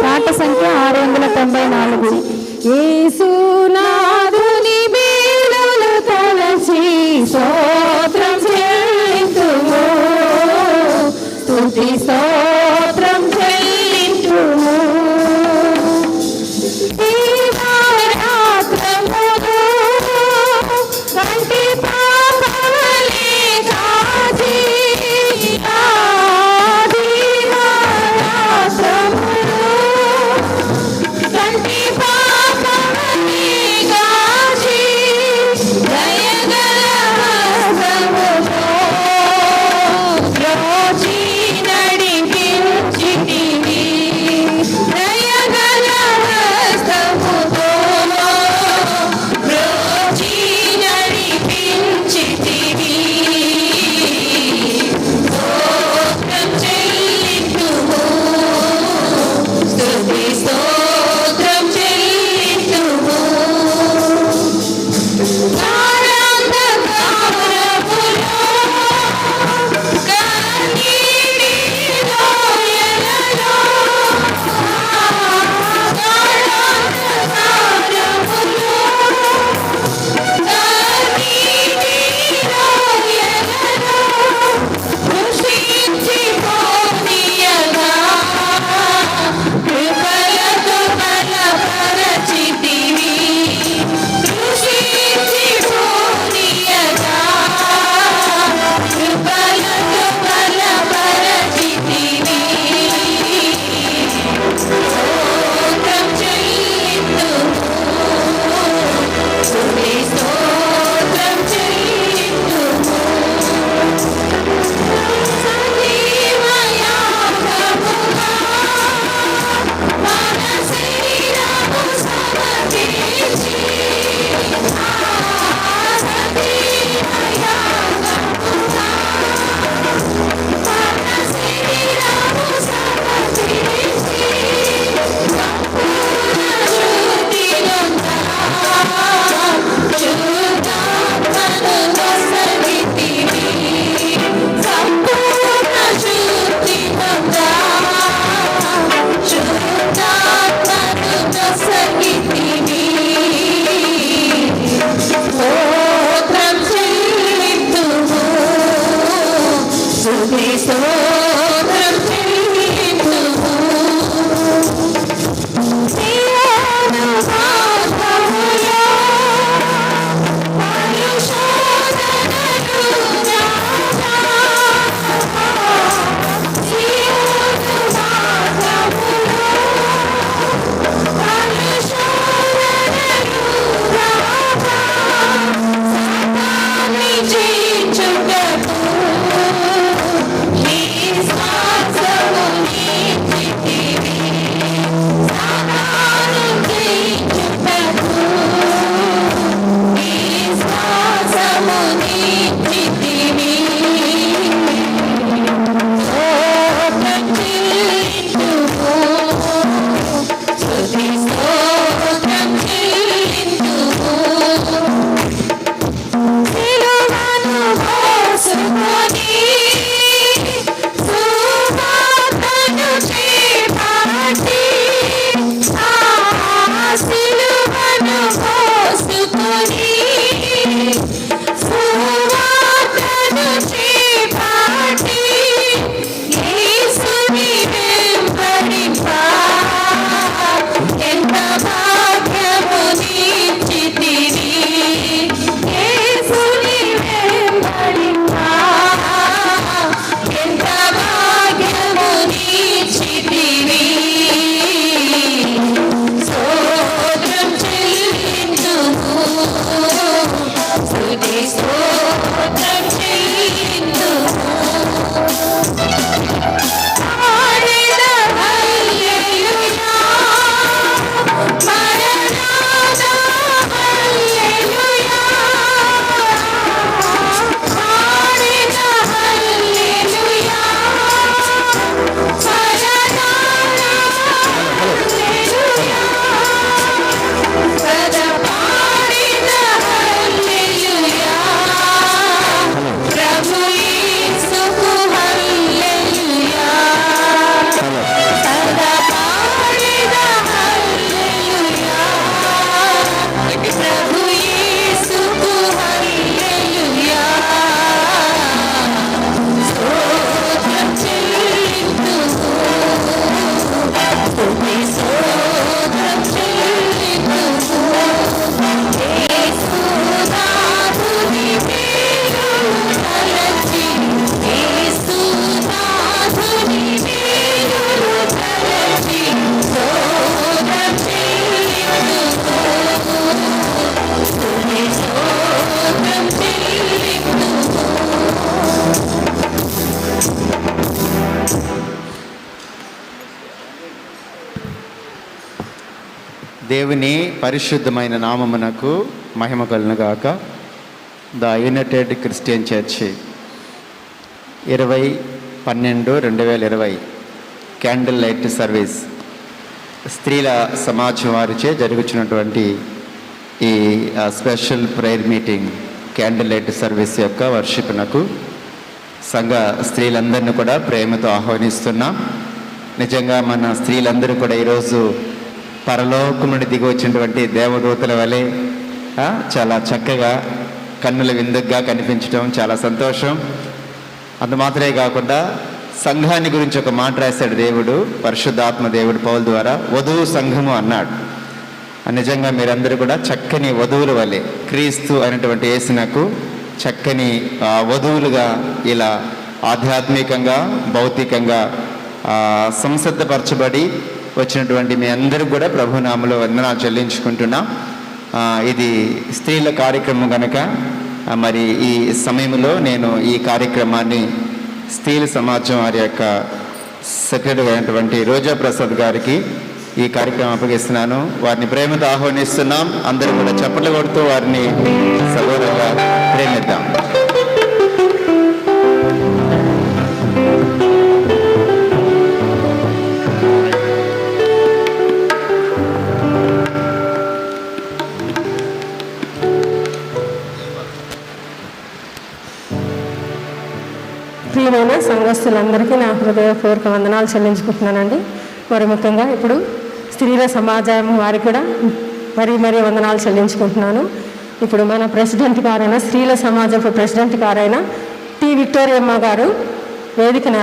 పాట సంఖ్య 694. యేసునాథుని మేలులు తలచి స్తోత్రం చెల్లింతుము, స్తుతి స్తోత్రం చెల్లింతుము. కంటి పాపలే కాజీ దేవుని పరిశుద్ధమైన నామమునకు మహిమ కలుగునుగాక. The United Christian church 20/12/2020 candle light service స్త్రీల సమాజం వారిచే జరుగుతున్నటువంటి ఈ special prayer meeting candle light service యొక్క వర్షిప్నకు సంఘ స్త్రీలందరినీ కూడా ప్రేమతో ఆహ్వానిస్తున్నాం. నిజంగా మన స్త్రీలందరూ కూడా ఈరోజు పరలోకం నుండి దిగి వచ్చినటువంటి దేవదూతల వలె చాలా చక్కగా కన్నుల విందుగా కనిపించడం చాలా సంతోషం. అంత మాత్రమే కాకుండా సంఘాన్ని గురించి ఒక మాట రాశాడు దేవుడు, పరిశుద్ధాత్మ దేవుడు పౌలు ద్వారా, వధువు సంఘము అన్నాడు. నిజంగా మీరందరూ కూడా చక్కని వధువుల వలె క్రీస్తు అయినటువంటి యేసునకు చక్కని వధువులుగా ఇలా ఆధ్యాత్మికంగా భౌతికంగా సంసిద్ధపరచబడి వచ్చినటువంటి మీ అందరూ కూడా ప్రభునామములో వందనాలు చెల్లించుకుంటున్నాం. ఇది స్త్రీల కార్యక్రమం కనుక మరి ఈ సమయంలో నేను ఈ కార్యక్రమాన్ని స్త్రీల సమాజం వారి యొక్క సెక్రటరీ అయినటువంటి రోజా ప్రసాద్ గారికి ఈ కార్యక్రమం అప్పగిస్తున్నాను. వారిని ప్రేమతో ఆహ్వానిస్తున్నాం. అందరూ కూడా చప్పట్లు కొడుతూ వారిని సగౌరవంగా ప్రేమిద్దాం. ప్రియమైన సంఘస్థులందరికీ నా హృదయపూర్వక వందనాలు చెల్లించుకుంటున్నానండి. మరి ముఖ్యంగా ఇప్పుడు స్త్రీల సమాజం వారికి కూడా మరీ వందనాలు చెల్లించుకుంటున్నాను. ఇప్పుడు మన ప్రెసిడెంట్ గారైన స్త్రీల సమాజపు ప్రెసిడెంట్ గారైన టి విక్టోరియమ్మ గారు వేదికను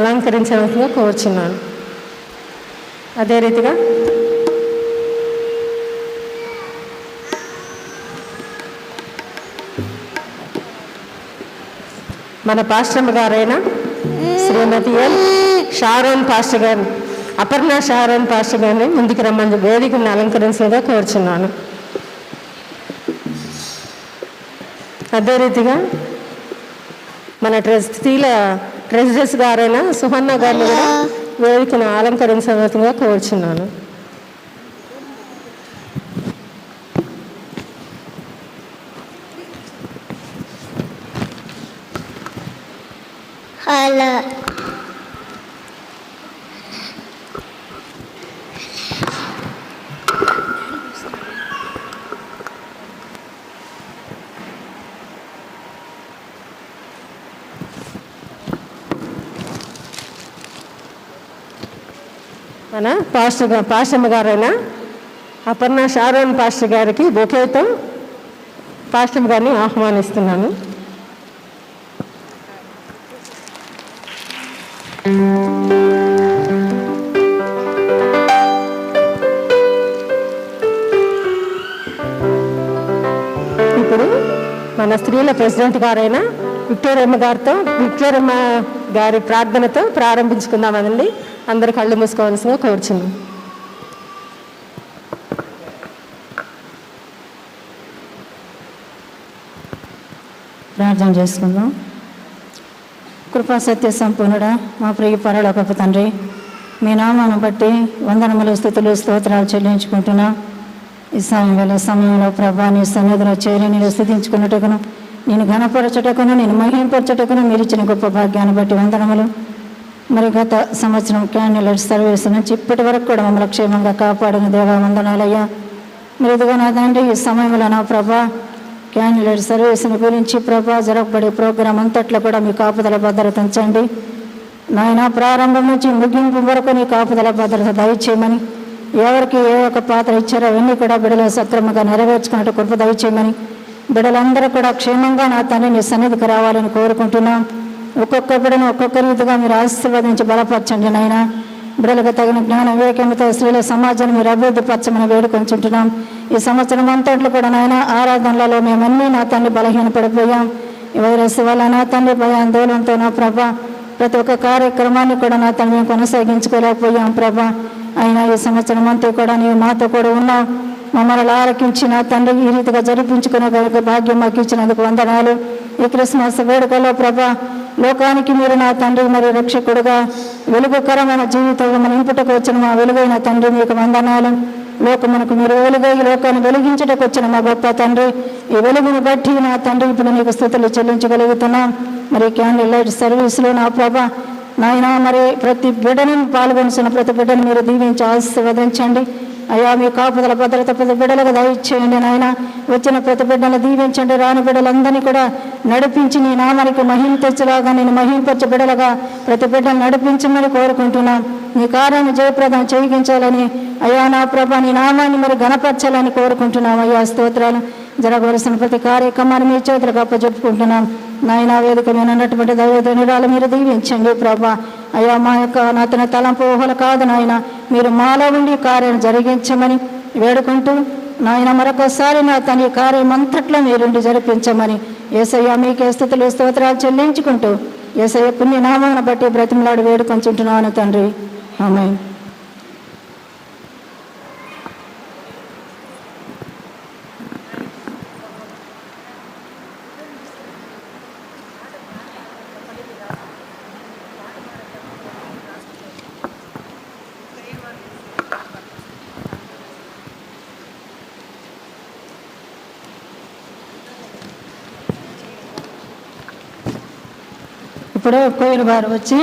అలంకరించవలసిందిగా కోరుచున్నాను. అదే రీతిగా మన పాస్టర్ గారైన శ్రీమతి ఎల్ షారోన్ పాస్టర్ గారు, అపర్ణ షారోన్ పాస్టర్ గారిని ముందుకు రమ్మని వేదికను అలంకరించగా కోరుచున్నాను. అదే రీతిగా మన స్త్రీల ట్రెజరర్స్ గారైన సుహన్న గారిని కూడా వేదికను అలంకరించవలసిందిగా కోరుచున్నాను. హలో మన పాస్టమ్మ గారైన అపర్ణ షారోన్ పాస్టర్ గారికి బొకేతో పాస్టమ్ గారిని ఆహ్వానిస్తున్నాను. ఇప్పుడు మన స్త్రీల ప్రెసిడెంట్ గారైన విక్టోరియమ్మ గారి ప్రార్థనతో ప్రారంభించుకుందామండి. అందరు కళ్ళు మూసుకోవాల్సిందిగా కోరుచున్నాం. ప్రార్థన చేసుకుందాం. కృపా సత్య సంపూర్ణుడా, మా ప్రియ పరలోకపు తండ్రి, మీ నామాన్ని బట్టి వందనములు స్తుతులు స్తోత్రాలు చెల్లించుకుంటున్నా. ఈ సమయంలో ప్రభా నీ సన్నిధిలో చేరి నేను స్థుతించుకున్నట్టుకును, నేను ఘనపరచుటకును, నేను మహింపరచుటకును మీరు ఇచ్చిన గొప్ప భాగ్యాన్ని బట్టి వందనములు. మరి గత సంవత్సరం క్యాండిల్ లైట్ సర్వీస్ నుంచి ఇప్పటి వరకు కూడా మమ్మల్ని క్షేమంగా కాపాడిన దేవా వందనాలయ్యా. మీరు ఇదిగో నా తండ్రి ఈ సమయంలో నా ప్రభా క్యాండిల్ లైట్ సర్వీస్ని గురించి ప్రభా జరగబడే ప్రోగ్రాం అంతట్లో కూడా మీ కాపుదల భద్రత ఉంచండి నాయన. ప్రారంభం నుంచి ముగింపు వరకు నీ కాపుదల భద్రత దయచేయమని, ఎవరికి ఏ ఒక్క పాత్ర ఇచ్చారో అవన్నీ కూడా బిడ్డలు సక్రమంగా నెరవేర్చుకున్నట్టు కృప దయచేయమని, బిడ్డలందరూ కూడా క్షేమంగా నా తండ్రి నీ సన్నిధికి రావాలని కోరుకుంటున్నాం. ఒక్కొక్క బిడ్డను ఒక్కొక్క రీతిగా మీరు ఆశీర్వదించి బలపరచండి నాయన. బిడ్డలకు తగిన జ్ఞాన వివేకంతో స్త్రీల సమాజాన్ని మీరు అభివృద్ధి పరచమని వేడుకొంచుంటున్నాం. ఈ సంవత్సరం అంతట్లో కూడా నాయన ఆరాధనలలో మేమన్నీ నా తండ్రి బలహీనపడిపోయాం. ఈ వైరస్ వల్ల నా తండ్రి భయాందోళనతో నా ప్రభా ప్రతి ఒక్క కార్యక్రమాన్ని కూడా నా తండ్రి మేము కొనసాగించుకోలేకపోయాం ప్రభా. అయినా ఈ సంవత్సరం అంతా కూడా నీవు మాతో కూడా ఉన్నావు. మమ్మల్ని ఆలకించి నా తండ్రి ఈ రీతిగా జరిపించుకునే భాగ్యం మాకు ఇచ్చినందుకు వందనాలు. ఈ క్రిస్మస్ వేడుకలో ప్రభా లోకానికి మీరు నా తండ్రి మరి రక్షకుడుగా వెలుగుకరమైన జీవితంలో మన ఇంపుటకు వచ్చిన మా వెలుగైన తండ్రి మీకు వందనాలు. లోకమునకు మీరు వెలుగై ఈ లోకాన్ని వెలిగించటకు వచ్చిన మా గొప్ప తండ్రి, ఈ వెలుగును బట్టి నా తండ్రి ఇప్పుడు నీకు స్తుతులు చెల్లించగలుగుతున్నాం. మరి క్యాండిల్ లైట్ సర్వీస్లో నా ప్రభా నాయన మరి ప్రతి బిడ్డని పాల్గొనిసిన ప్రతి బిడ్డను మీరు దీవించి ఆశీర్వదించండి అయ్యా. మీ కాపుదల భద్రత ప్రతి బిడ్డలకు దయచేయండి నాయన. వచ్చిన ప్రతి బిడ్డలను దీవించండి, రాని బిడ్డలందరినీ కూడా నడిపించి నీ నామానికి మహిమ తెచ్చేలాగా నేను మహిమపరచే బిడ్డలుగా ప్రతి బిడ్డను నడిపించమని కోరుకుంటున్నాం. నీ కార్యాన్ని జయప్రదం చేయించాలని అయ్యా నా ప్రభా నీ నామాన్ని మరి గణపరచాలని కోరుకుంటున్నాం అయ్యా. స్తోత్రాలు. జరగవలసిన ప్రతి కార్యక్రమాన్ని మీ చేతులకు అప్పచెప్పుకుంటున్నాం నాయన. వేదిక మీద ఉన్నటువంటి దైవజనురాలు మీరు దీవించండి ప్రభా అయ్యా. మా యొక్క నాతన తలంపు ఊహలు కాదు నాయన, మీరు మాలో ఉండి కార్యం జరిగించమని వేడుకుంటూ నాయన మరొకసారి నా తన కార్యం అంతట్లో మీరుండి జరిపించమని యేసయ్య మీకే స్తుతులు స్తోత్రాలు చెల్లించుకుంటూ యేసయ్య పుణ్య నామమును బట్టి బ్రతిమలాడి వేడుకొంచుంటున్నాను తండ్రి. ఆమేన్. ఇప్పుడు కోయిలు వారు వచ్చి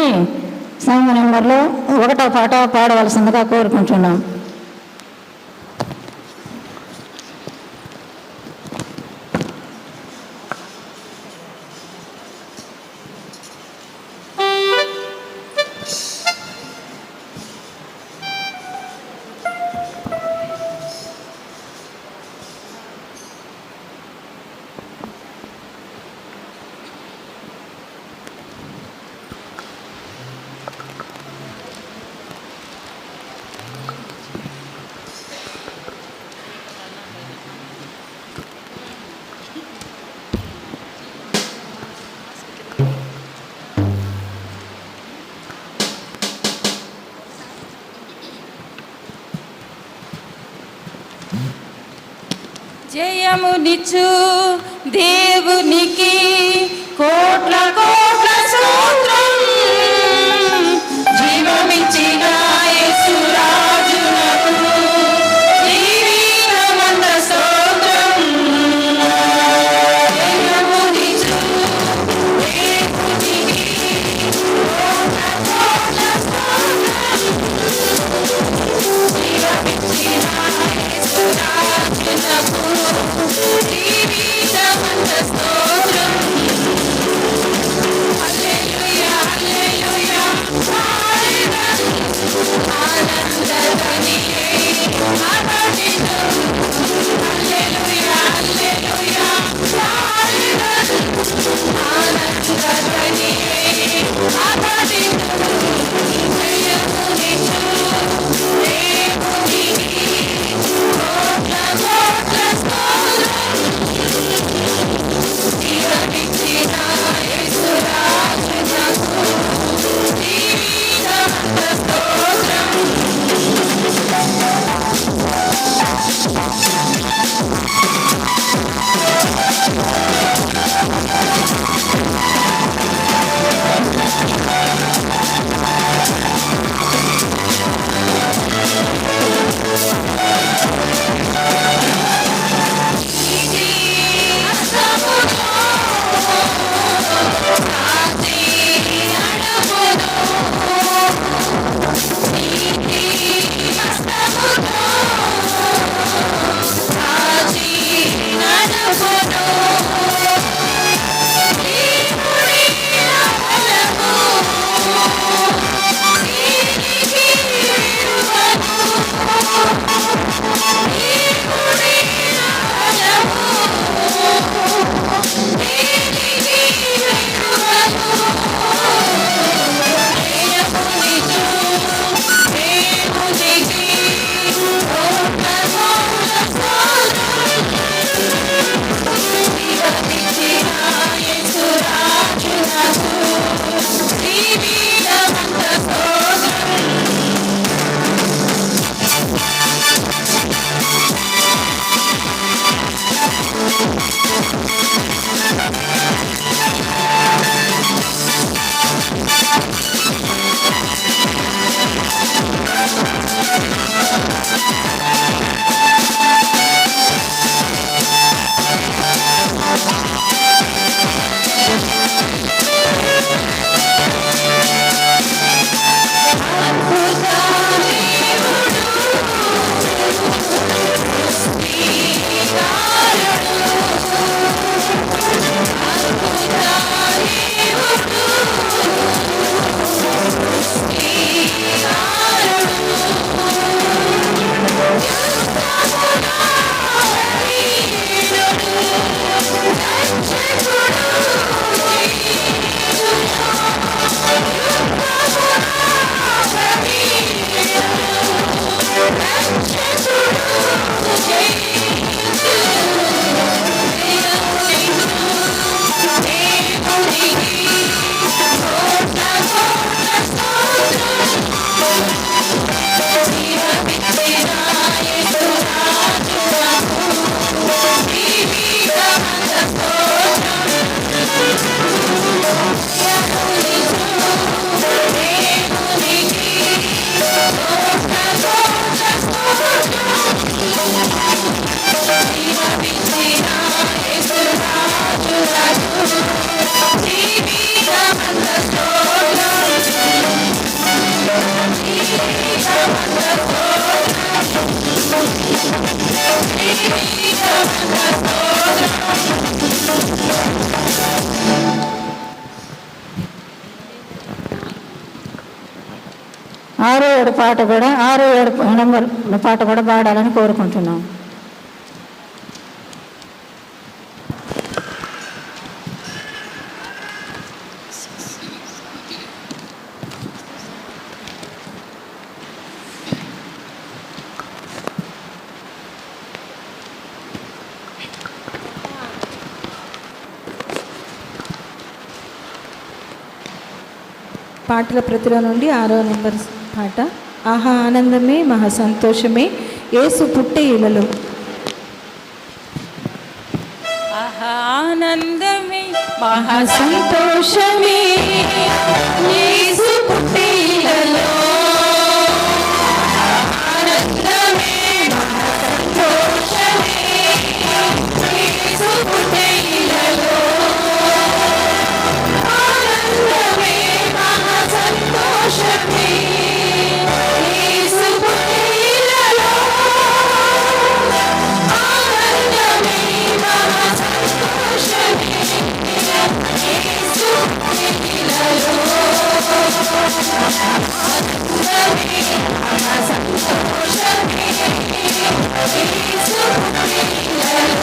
సంఘ నెంబర్లో 1వ పాట పాడవలసిందిగా కోరుకుంటున్నాం. జయమునిచ్చు దేవునికి కోట్ల కోట్ల స్తోత్రం. జీవమిచ్చిన యేసు రాజునకు జీవితమంత స్తోత్రం. జయమునిచ్చు దేవునికి కోట్ల కోట్ల స్తోత్రం. జీవమిచ్చిన యేసు రాజునకు జీవితమంత స్తోత్రం. హల్లెలూయా హల్లెలూయా ఆనందధ్వనియే ఆరాధించు. హల్లెలూయా హల్లెలూయా ఆనందధ్వనియే ఆరాధించు. జయమునిచ్చు దేవునికి కోట్ల కోట్ల స్తోత్రం. జీవమిచ్చిన యేసు రాజునకు జీవితమంత స్తోత్రం. ఆరో ఏడు నంబర్ పాట కూడా పాడాలని కోరుకుంటున్నాం. పాటల ప్రతిలో నుండి 6వ నెంబర్ పాట. ఆహా ఆనందమే మహా సంతోషమే యేసు పుట్టే ఇలలో. ఆనందమే మహా సంతోషమే యేసు పుట్టే ఇలలో. ఆనందమే మహా సంతోషమే యేసు పుట్టే ఇలలో. ఆనందమే మహా సంతోషమే యేసు పుట్టే ఇలలో. ఆనందమే మహా సంతోషమే యేసు పుట్టే ఇలలో. ఆనందమే మహా సంతోషమే యేసు పుట్టే ఇలలో.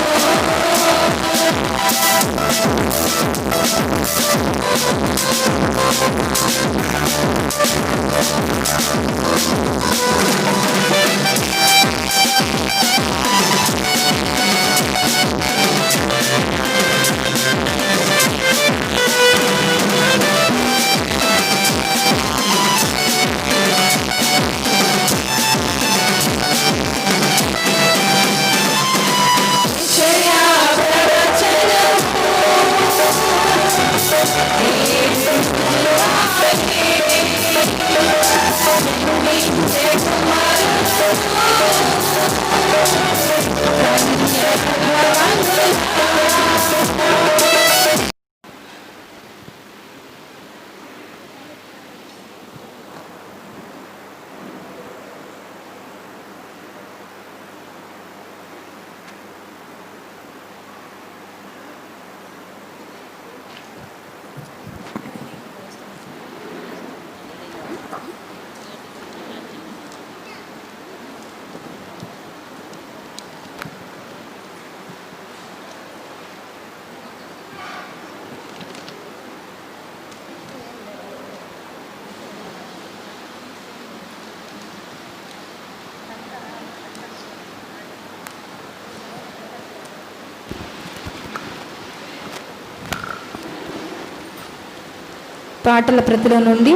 పాటల ప్రతిలో నుండి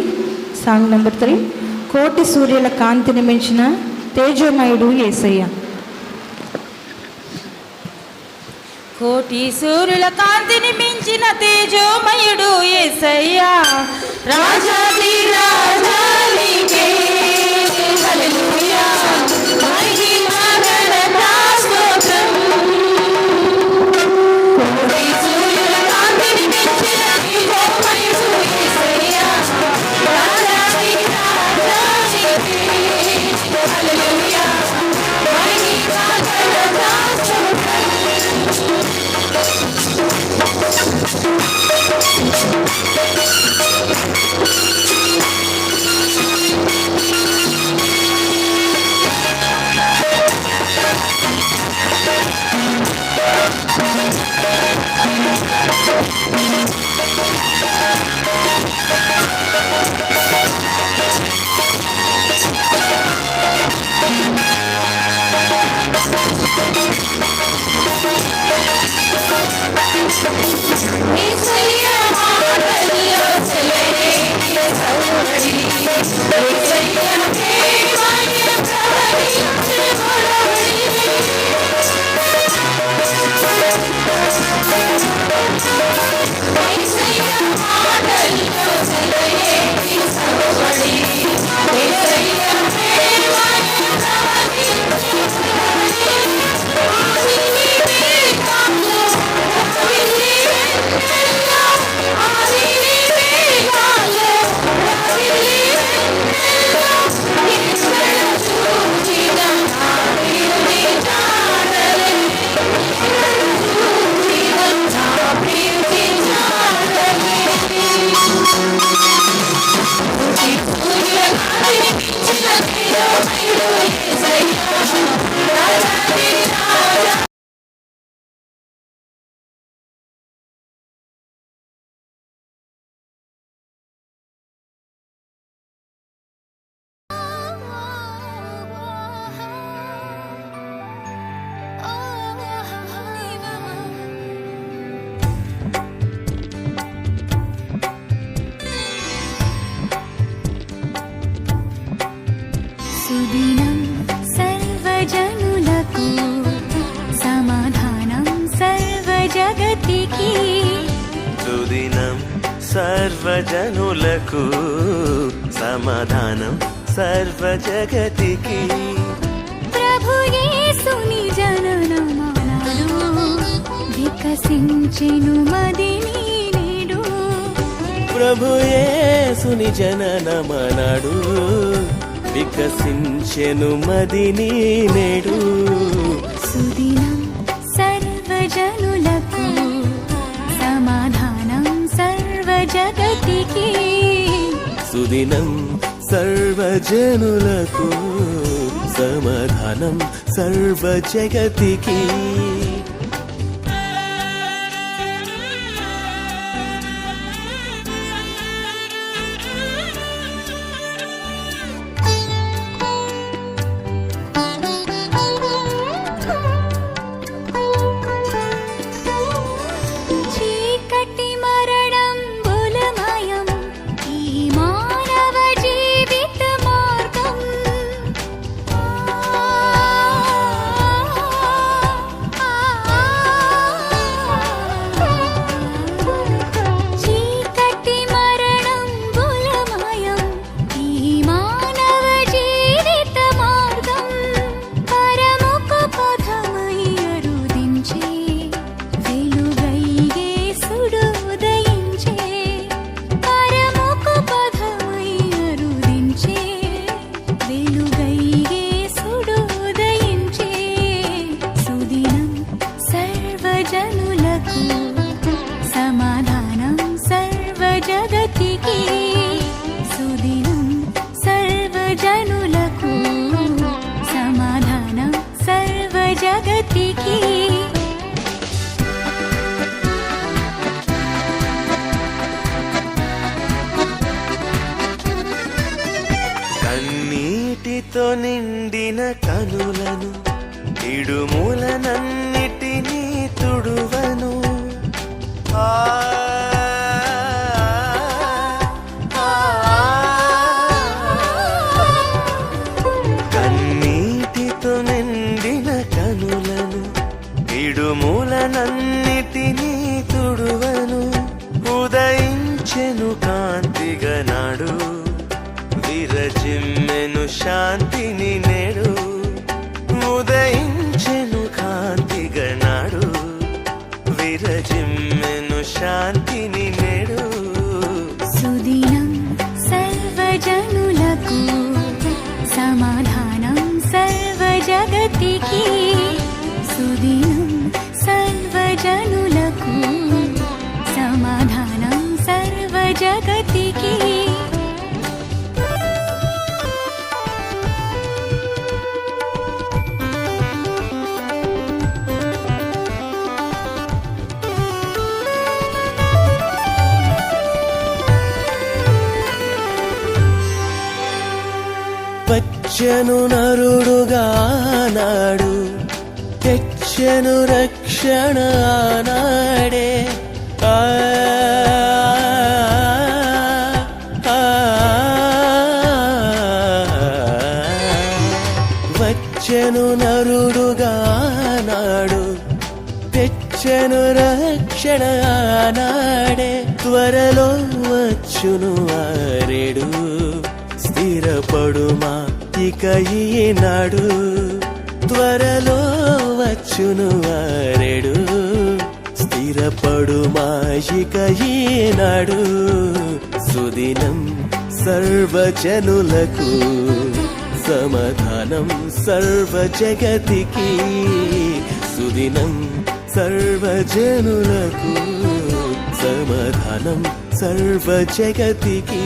సాంగ్ నెంబర్ 3. కోటి సూర్యుల కాంతిని మించిన తేజోమయుడు యేసయ్య. కోటి సూర్యుల కాంతిని మించిన తేజోమయుడు యేసయ్యా. రాజాది రాజా నీకే హల్లెలూయా. సుదినం సర్వజనులకు సమాధానం సర్వజగతికి సుదినం సర్వజనులకు సమాధానం సర్వజగతికి ప్రభు యేసుని జననమానాడు వికసించెను మదిని నేడు ప్రభు యేసుని జననమనాడు వికసించెను మదిని నేడు సుదినం సర్వజనులకు సమాధానం సర్వజగతికి సుదినం సర్వజనులకు సమాధానం సర్వజగతికి చీకటి మరణం బులమయం ఈ మానవ జీవిత మార్గం చీకటి మరణం బులమయం ఈ మానవ జీవిత మార్గం పరముఖ పథమై అరుదించే వెలుగై యేసుడు ఉదయించే పరముఖ పథమై అరుదించే వెలుగై యేసుడు ఉదయించే సుదినం సర్వజనులకు సమాధానం సర్వజగతికి సుదినం సర్వజనులకు సమాధానం సర్వజగతికి కన్నీటితో నిండిన కనులను ఇడుములనన్నిటినీ తుడువను ఆ, ఆ, కన్నీటితో నిండిన కనులను ఇడుములనన్నిటినీ తుడువను ఉదయించెను కాంతిగా నాడు విరజిమ్మెను శాంతిని నేడు ఉదయించెను కాంతిగా నాడు విరజిమ్మెను శాంతిని నేడు సుదినం సర్వజనులకు సమాధానం సర్వజగతికి సుదినం సర్వజనులకు సమాధానం సర్వజగతికి వచ్చెను నరుడుగా నాడు తెచ్చెను రక్షణ నాడే వచ్చెను నరుడుగా నాడు తెచ్చెను రక్షణ నాడే త్వరలో వచ్చును ఆరేడు స్థిరపడుమా ఇక ఈనాడు త్వరలో వచ్చును ఆరేడు స్థిరపడుమా ఇక ఈనాడు సుదినం సర్వజనులకు సమాధానం సర్వ జగతికి సుదినం సర్వజనులకు సమాధానం సర్వ జగతికి